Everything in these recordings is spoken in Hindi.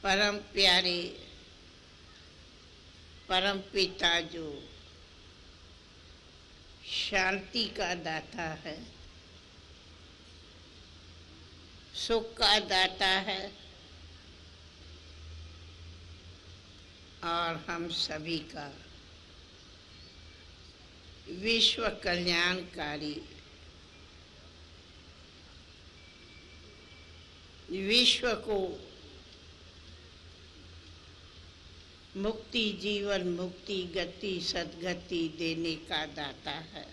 परम प्यारे परम पिता जो शांति का दाता है, सुख का दाता है और हम सभी का विश्व कल्याणकारी, विश्व को मुक्ति, जीवन मुक्ति, गति, सद्गति देने का दाता है।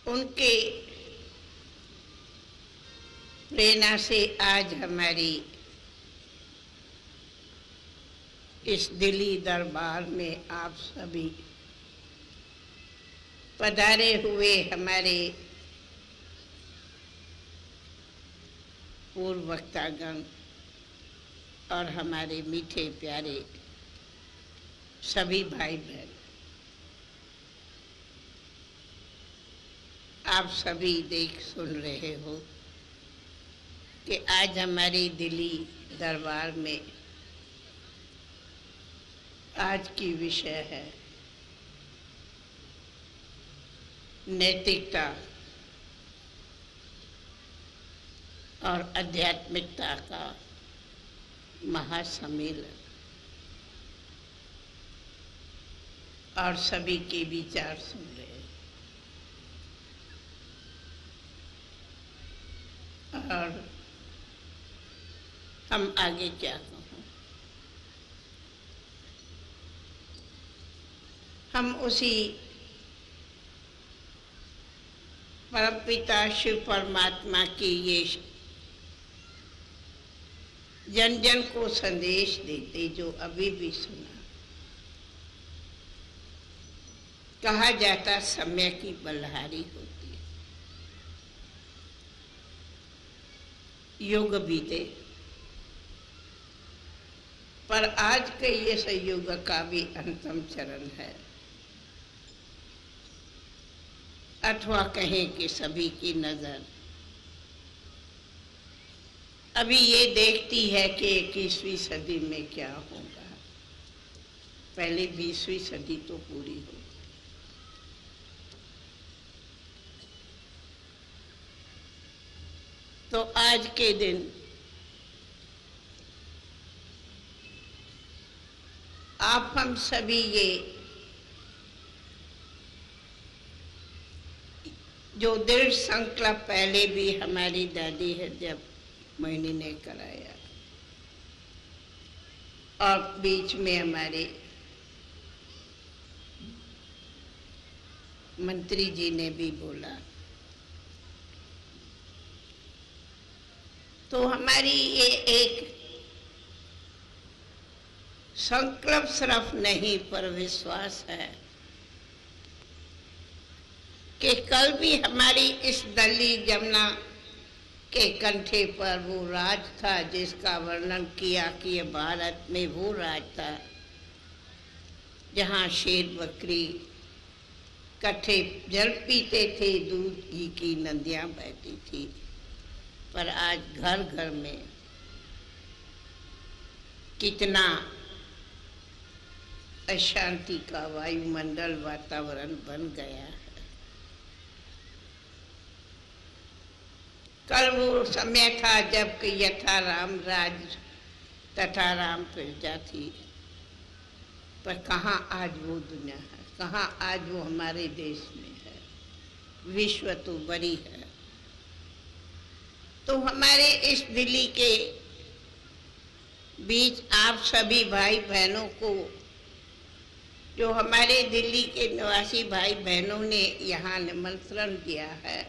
उनके प्रेरणा से आज हमारी इस दिल्ली दरबार में आप सभी पधारे हुए हमारे पूर्व वक्तागण और हमारे मीठे प्यारे सभी भाई बहन, आप सभी देख सुन रहे हो कि आज हमारी दिल्ली दरबार में आज की विषय है नैतिकता और आध्यात्मिकता का महासम्मेलन, और सभी के विचार सुन रहे हैं। और हम आगे क्या कहूँ, हम उसी परमपिता शिव परमात्मा की ये जन जन को संदेश देते जो अभी भी सुना। कहा जाता समय की बल्हारी होती है, युग बीते, पर आज के ये संयुग का भी अंतिम चरण है, अथवा कहें कि सभी की नजर अभी ये देखती है कि 21वीं सदी में क्या होगा, पहले 20वीं सदी तो पूरी हो। तो आज के दिन आप हम सभी ये जो दृढ़ संकल्प पहले भी हमारी दादी है जब मोहिनी ने कराया, और बीच में हमारे मंत्री जी ने भी बोला, तो हमारी ये एक संकल्प सिर्फ नहीं पर विश्वास है कि कल भी हमारी इस दिल्ली जमुना के कंठे पर वो राज था जिसका वर्णन किया कि ये भारत में वो राज था जहाँ शेर बकरी कट्ठे जल पीते थे, दूध घी की नदियाँ बहती थी। पर आज घर घर में कितना अशांति का वायुमंडल वातावरण बन गया है। कल वो समय था जब कि यथा राम राज तथा राम प्रजा थी, पर कहाँ आज वो दुनिया है, कहाँ आज वो हमारे देश में है। विश्व तो बड़ी है। तो हमारे इस दिल्ली के बीच आप सभी भाई बहनों को, जो हमारे दिल्ली के निवासी भाई बहनों ने यहाँ निमंत्रण दिया है,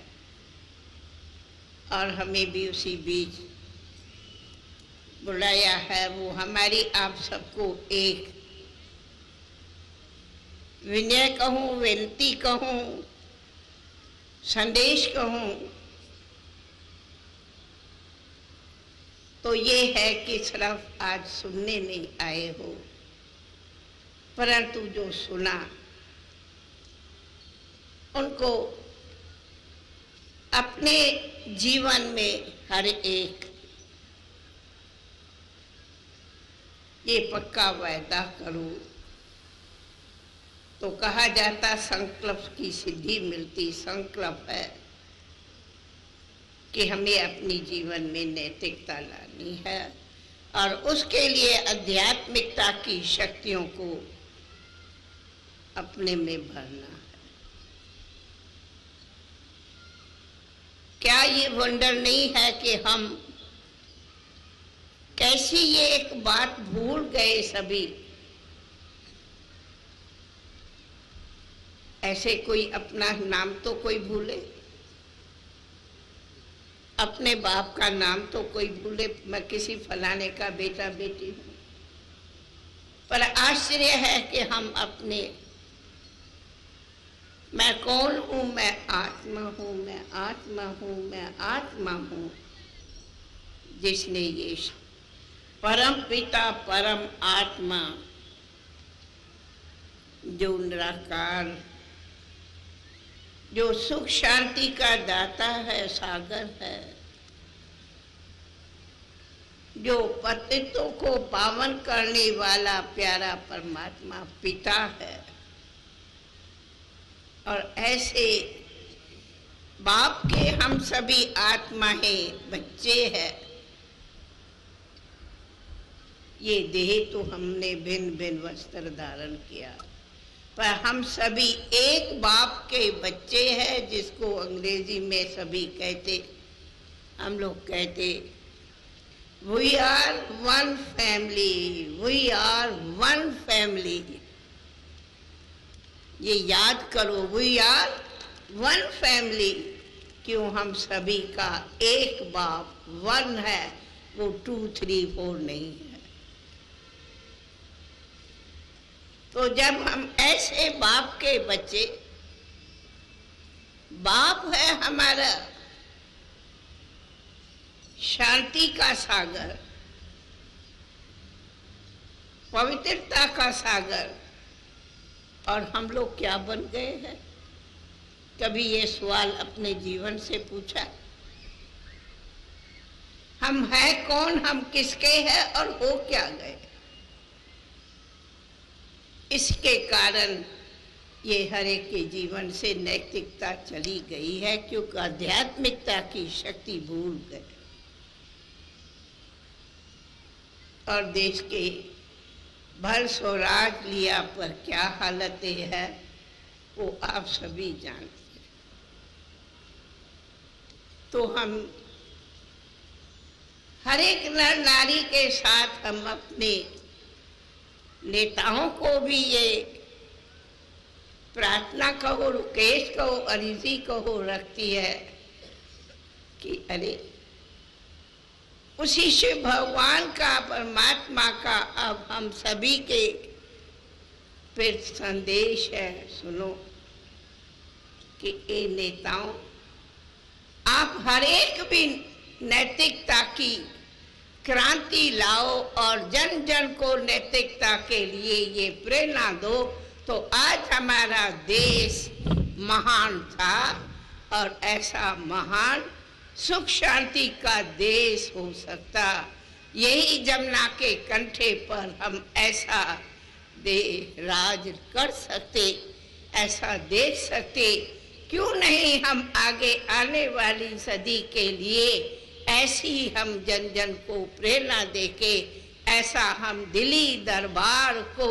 और हमें भी उसी बीच बुलाया है। वो हमारी आप सबको एक विनय कहूँ, विनती कहूँ, संदेश कहूँ तो ये है कि सिर्फ आज सुनने नहीं आए हो, परंतु जो सुना उनको अपने जीवन में हर एक ये पक्का वायदा करो। तो कहा जाता संकल्प की सिद्धि मिलती। संकल्प है कि हमें अपनी जीवन में नैतिकता लानी है और उसके लिए आध्यात्मिकता की शक्तियों को अपने में भरना है। क्या ये वंडर नहीं है कि हम कैसी ये एक बात भूल गए सभी। ऐसे कोई अपना नाम तो कोई भूले, अपने बाप का नाम तो कोई भूले, मैं किसी फलाने का बेटा बेटी हूं। पर आश्चर्य है कि हम अपने मैं कौन हूं, मैं आत्मा हूं, मैं आत्मा हूं, मैं आत्मा हूं, जिसने ये परम पिता परम आत्मा जो निराकार, जो सुख शांति का दाता है, सागर है, जो पतितों को पावन करने वाला प्यारा परमात्मा पिता है। और ऐसे बाप के हम सभी आत्मा हैं, बच्चे हैं। ये देह तो हमने भिन्न भिन्न वस्त्र धारण किया, पर हम सभी एक बाप के बच्चे हैं, जिसको अंग्रेजी में सभी कहते, हम लोग कहते we are one family, we are one family. ये याद करो, वी आर वन फैमिली। क्यों? हम सभी का एक बाप वन है, वो 2, 3, 4 नहीं है। तो जब हम ऐसे बाप के बच्चे, बाप है हमारा शांति का सागर, पवित्रता का सागर, और हम लोग क्या बन गए हैं? कभी ये सवाल अपने जीवन से पूछा? हम हैं कौन, हम किसके हैं और हो क्या गए? इसके कारण ये हर एक के जीवन से नैतिकता चली गई है, क्योंकि आध्यात्मिकता की शक्ति भूल गए। और देश के भर स्वराज लिया पर क्या हालतें है वो आप सभी जानते हैं। तो हम हर एक नर नारी के साथ हम अपने नेताओं को भी ये प्रार्थना कहो, रुकेश कहो, अर्जी कहो रखती है कि अरे उसी शिव भगवान का, परमात्मा का अब हम सभी के फिर संदेश है, सुनो कि ए नेताओं, आप हर एक भी नैतिकता की क्रांति लाओ और जन जन को नैतिकता के लिए ये प्रेरणा दो। तो आज हमारा देश महान था और ऐसा महान सुख शांति का देश हो सकता। यही जमुना के कंठे पर हम ऐसा राज कर सकते, ऐसा देख सकते। क्यों नहीं हम आगे आने वाली सदी के लिए ऐसी हम जन जन को प्रेरणा देके ऐसा हम दिल्ली दरबार को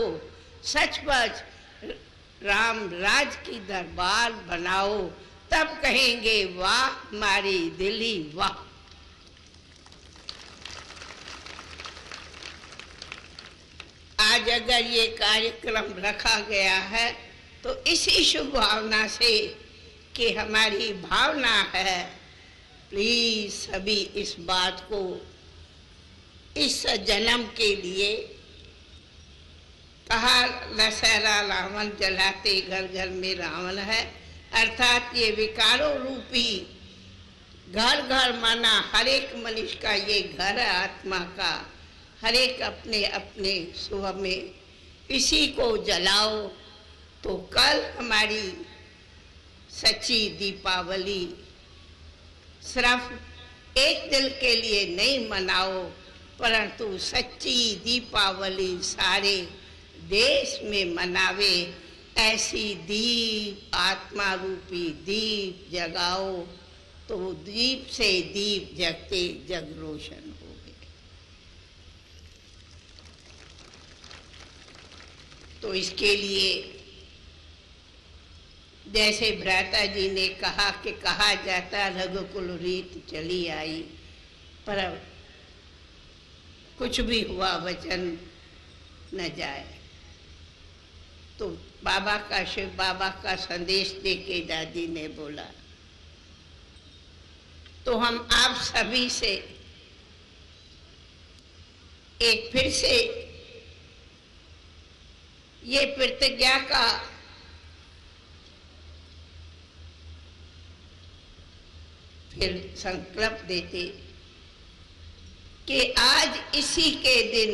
सचमुच राम राज की दरबार बनाओ, तब कहेंगे वाह हमारी दिल्ली वाह। आज अगर ये कार्यक्रम रखा गया है तो इसी शुभ भावना से कि हमारी भावना है प्लीज सभी इस बात को इस जन्म के लिए कहा, दशहरा रावण जलाते घर घर में रावण है, अर्थात ये विकारों रूपी घर घर माना हर एक मनुष्य का ये घर है आत्मा का, हर एक अपने अपने सुबह में इसी को जलाओ। तो कल हमारी सच्ची दीपावली सिर्फ एक दिन के लिए नहीं मनाओ, परंतु सच्ची दीपावली सारे देश में मनावे। ऐसी दीप आत्मा रूपी दीप जगाओ तो दीप से दीप जगते जग रोशन हो गए। तो इसके लिए जैसे भ्राता जी ने कहा कि कहा जाता रघुकुल रीत चली आई, पर कुछ भी हुआ वचन न जाए। तो बाबा का शिव बाबा का संदेश दे के दादी ने बोला, तो हम आप सभी से एक फिर से ये प्रतिज्ञा का फिर संकल्प देते कि आज इसी के दिन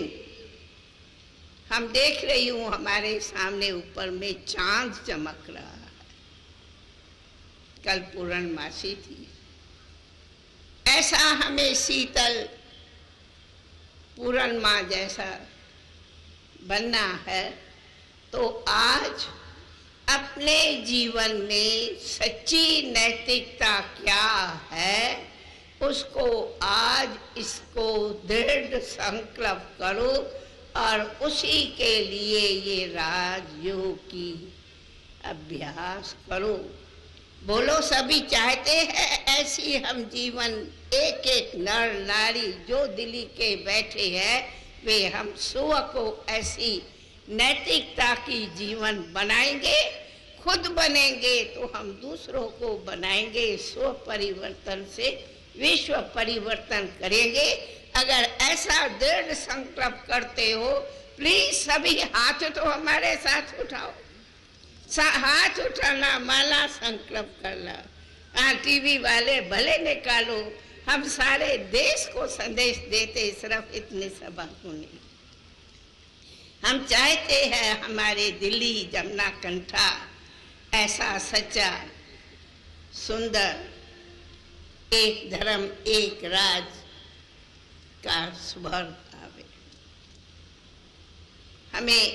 हम देख रही हूं हमारे सामने ऊपर में चांद चमक रहा है। कल पूर्णमासी थी, ऐसा हमें शीतल पूर्णिमा जैसा बनना है। तो आज अपने जीवन में सच्ची नैतिकता क्या है उसको आज इसको दृढ़ संकल्प करो और उसी के लिए ये राजयोग की अभ्यास करो। बोलो सभी चाहते हैं ऐसी हम जीवन, एक एक नर नारी जो दिल्ली के बैठे हैं वे हम सुबह को ऐसी नैतिकता की जीवन बनाएंगे, खुद बनेंगे तो हम दूसरों को बनाएंगे। स्व परिवर्तन से विश्व परिवर्तन करेंगे। अगर ऐसा दृढ़ संकल्प करते हो प्लीज सभी हाथ तो हमारे साथ उठाओ, हाथ उठाना माला संकल्प करना। टीवी वाले भले निकालो, हम सारे देश को संदेश देते सिर्फ इतनी सभा को नहीं। हम चाहते हैं हमारे दिल्ली जमुना कंठा ऐसा सच्चा सुंदर एक धर्म एक राज का सुभर आवे। हमें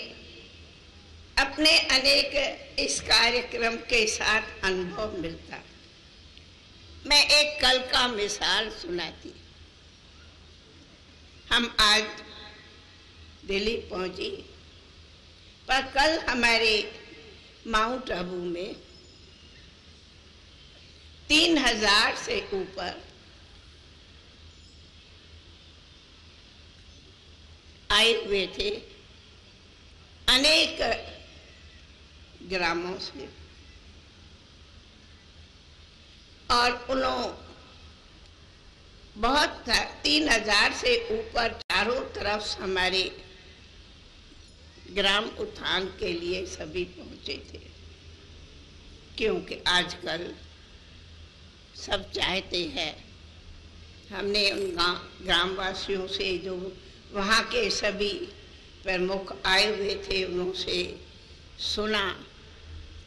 अपने अनेक इस कार्यक्रम के साथ अनुभव मिलता। मैं एक कल का मिसाल सुनाती। हम आज दिल्ली पहुंची, पर कल हमारे माउंट आबू में 3000 से ऊपर आए हुए थे अनेक ग्रामों से, और उन्होंने बहुत 3000 से ऊपर चारों तरफ हमारे ग्राम उत्थान के लिए सभी पहुंचे थे। क्योंकि आजकल सब चाहते हैं, हमने उन ग्रामवासियों से जो वहाँ के सभी प्रमुख आए हुए थे उनसे सुना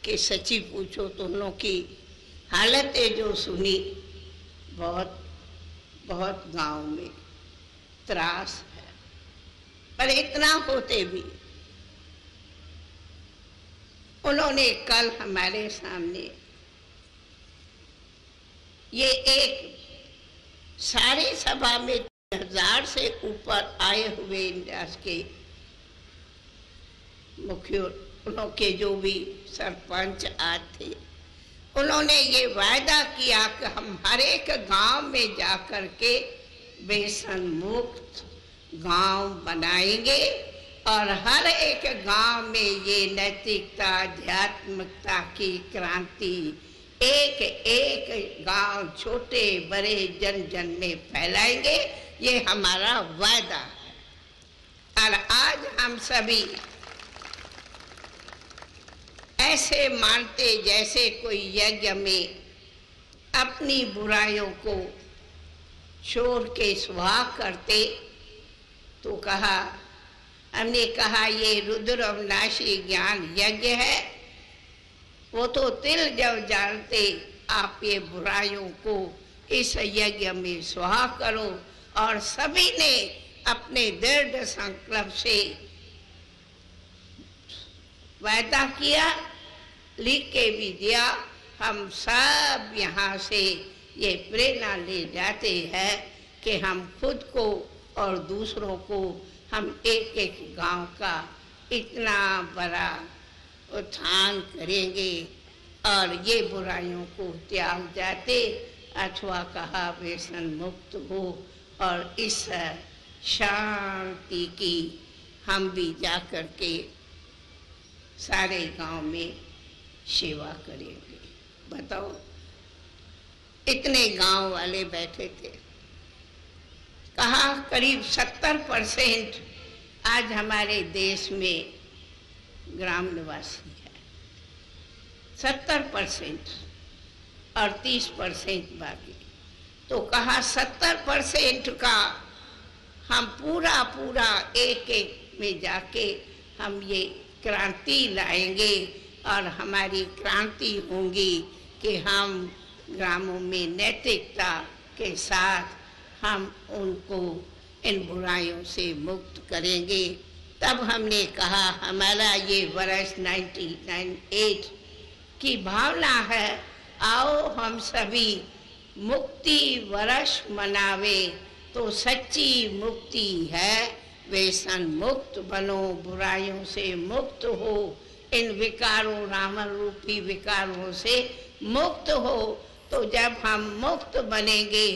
कि सच्ची पूछो तो उन की हालतें जो सुनी, बहुत बहुत गांव में त्रास है। पर इतना होते भी उन्होंने कल हमारे सामने ये एक सारी सभा में 1000 से ऊपर आए हुए इंडिया के मुख्य उनके जो भी सरपंच आते थे, उन्होंने ये वायदा किया कि हम हर एक गांव में जाकर के व्यसन मुक्त गांव बनाएंगे और हर एक गांव में ये नैतिकता आध्यात्मिकता की क्रांति एक एक गांव छोटे बड़े जन जन में फैलाएंगे, ये हमारा वादा है। और आज हम सभी ऐसे मानते जैसे कोई यज्ञ में अपनी बुराइयों को छोड़ के सुहाग करते। तो कहा, हमने कहा ये रुद्र अविनाशी ज्ञान यज्ञ है। वो तो तिल जब जानते आप ये बुराइयों को इस यज्ञ में सुहाग करो। और सभी ने अपने दृढ़ संकल्प से वादा किया, लिख के भी दिया। हम सब यहाँ से ये प्रेरणा ले जाते हैं कि हम खुद को और दूसरों को हम एक एक गांव का इतना बड़ा उत्थान करेंगे और ये बुराइयों को त्याग जाते, अथवा कहा व्यसन मुक्त हो। और इस शांति की हम भी जा कर के सारे गांव में सेवा करेंगे। बताओ, इतने गांव वाले बैठे थे। कहा करीब 70% आज हमारे देश में ग्राम निवासी है, 70% और 30% बाकी। तो कहा 70% का हम पूरा एक एक में जाके हम ये क्रांति लाएंगे। और हमारी क्रांति होगी कि हम ग्रामों में नैतिकता के साथ हम उनको इन बुराइयों से मुक्त करेंगे। तब हमने कहा हमारा ये वर्ष 1998 की भावना है, आओ हम सभी मुक्ति वर्ष मनावे। तो सच्ची मुक्ति है, व्यसन मुक्त बनो, बुराइयों से मुक्त हो, इन विकारों रावण रूपी विकारों से मुक्त हो। तो जब हम मुक्त बनेंगे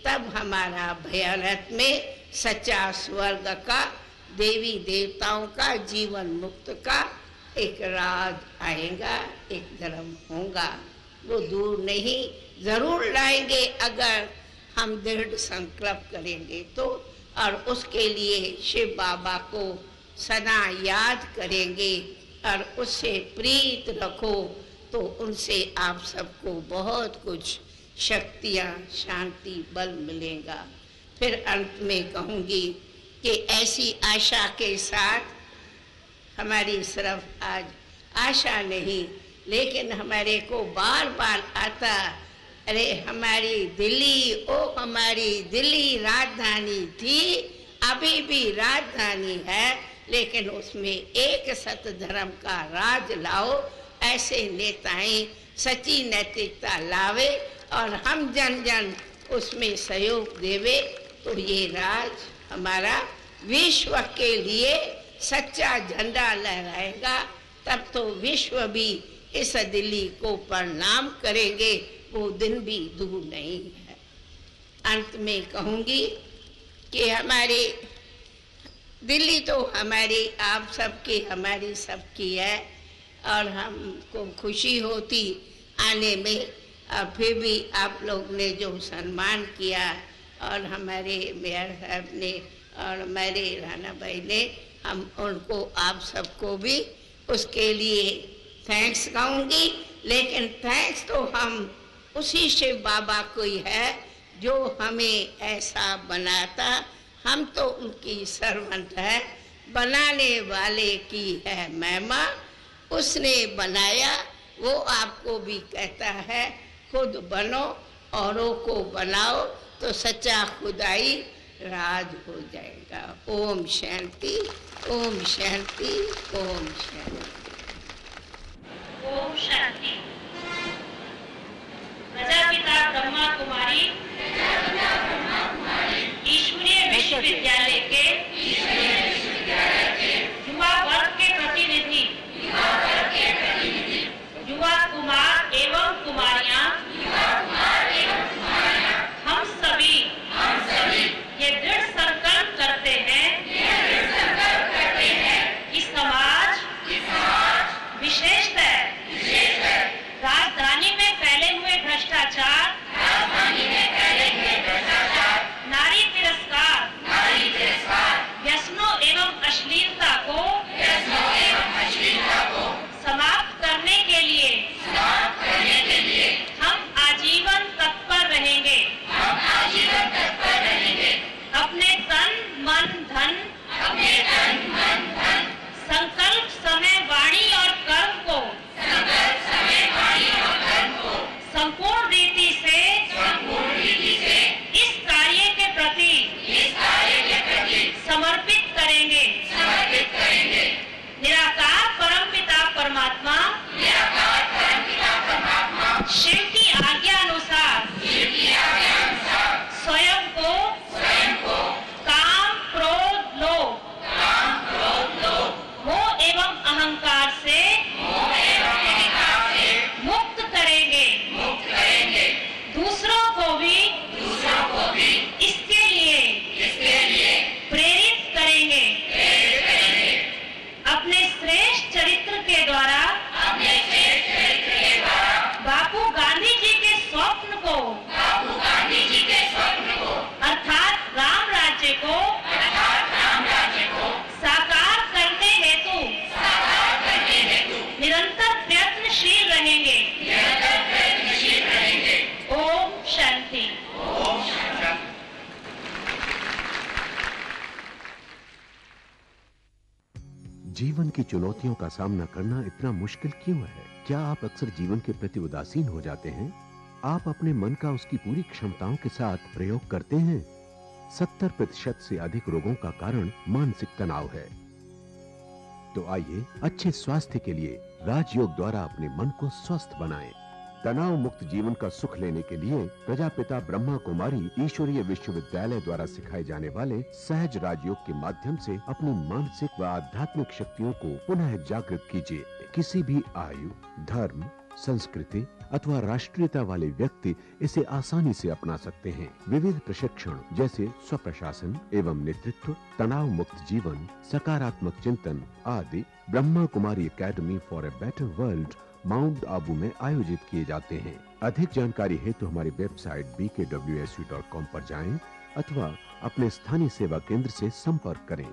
तब हमारा भारत में सच्चा स्वर्ग का, देवी देवताओं का, जीवन मुक्त का एक राज आएगा, एक धर्म होगा। वो दूर नहीं, जरूर लाएंगे अगर हम दृढ़ संकल्प करेंगे तो। और उसके लिए शिव बाबा को सदा याद करेंगे और उससे प्रीत रखो तो उनसे आप सबको बहुत कुछ शक्तियाँ, शांति, बल मिलेगा। फिर अंत में कहूँगी कि ऐसी आशा के साथ हमारी सिर्फ आज आशा नहीं, लेकिन हमारे को बार बार आता, अरे हमारी दिल्ली, ओ हमारी दिल्ली राजधानी थी, अभी भी राजधानी है, लेकिन उसमें एक सत धर्म का राज लाओ। ऐसे नेताएं सच्ची नैतिकता लावे और हम जन जन उसमें सहयोग देवे तो ये राज हमारा विश्व के लिए सच्चा झंडा लहराएगा। तब तो विश्व भी इस दिल्ली को प्रणाम करेंगे, वो दिन भी दूर नहीं है। अंत में कहूँगी कि हमारी दिल्ली तो हमारी आप सबकी, हमारी सबकी है और हमको खुशी होती आने में। और फिर भी आप लोग ने जो सम्मान किया और हमारे मेयर साहब ने और हमारे राणा भाई ने, हम उनको आप सबको भी उसके लिए थैंक्स कहूँगी। लेकिन थैंक्स तो हम उसी शिव बाबा को ही है जो हमें ऐसा बनाता। हम तो उनकी सर्वेंट है, बनाने वाले की है महिमा। उसने बनाया, वो आपको भी कहता है खुद बनो, औरों को बनाओ तो सच्चा खुदाई राज हो जाएगा। ओम शांति, ओम शांति, ओम शांति, ओम शांति। प्रजापिता ब्रह्मा कुमारी ईश्वरीय विश्वविद्यालय के युवा वर्ग के प्रतिनिधि, युवा कुमार एवं कुमारियां, हम सभी ये दृढ़ संकल्प करते हैं कि समाज विशेषतः राजधानी में फैले जीवन की चुनौतियों का सामना करना इतना मुश्किल क्यों है? क्या आप अक्सर जीवन के प्रति उदासीन हो जाते हैं? आप अपने मन का उसकी पूरी क्षमताओं के साथ प्रयोग करते हैं? 70% से अधिक रोगों का कारण मानसिक तनाव है। तो आइए अच्छे स्वास्थ्य के लिए राजयोग द्वारा अपने मन को स्वस्थ बनाएं। तनाव मुक्त जीवन का सुख लेने के लिए प्रजापिता ब्रह्मा कुमारी ईश्वरीय विश्वविद्यालय द्वारा सिखाए जाने वाले सहज राजयोग के माध्यम से अपनी मानसिक व आध्यात्मिक शक्तियों को पुनः जागृत कीजिए। किसी भी आयु, धर्म, संस्कृति अथवा राष्ट्रीयता वाले व्यक्ति इसे आसानी से अपना सकते हैं। विविध प्रशिक्षण जैसे स्वप्रशासन एवं नेतृत्व, तनाव मुक्त जीवन, सकारात्मक चिंतन आदि Brahma Kumari academy for a better world Mount Abu में आयोजित किए जाते हैं। अधिक जानकारी हेतु हमारी वेबसाइट bkwsu.com पर जाएं अथवा अपने स्थानीय सेवा केंद्र से संपर्क करें।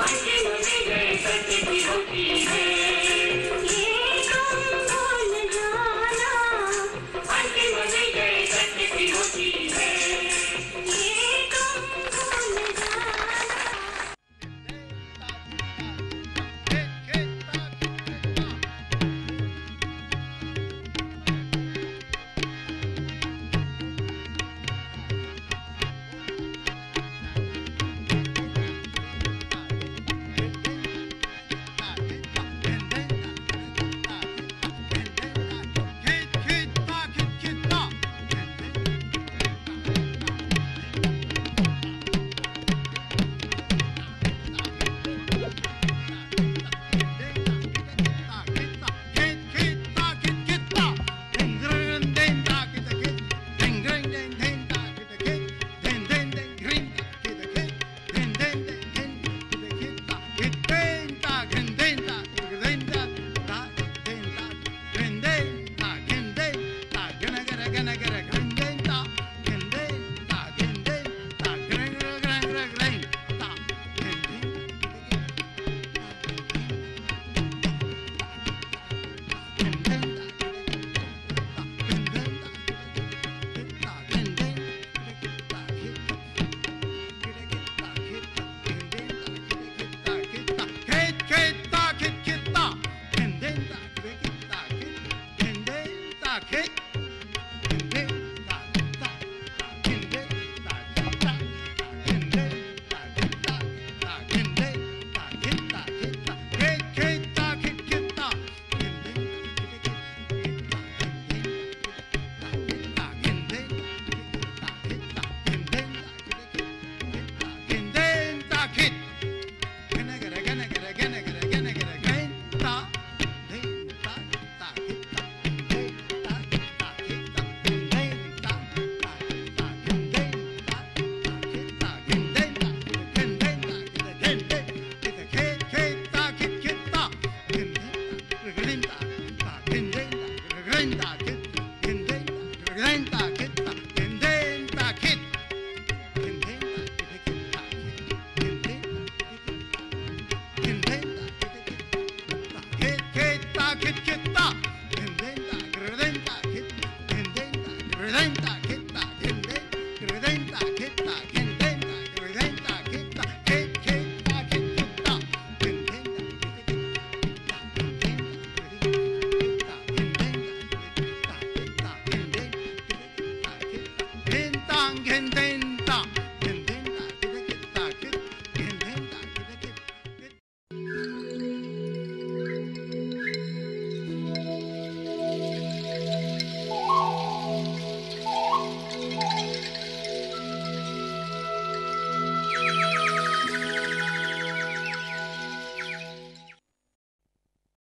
I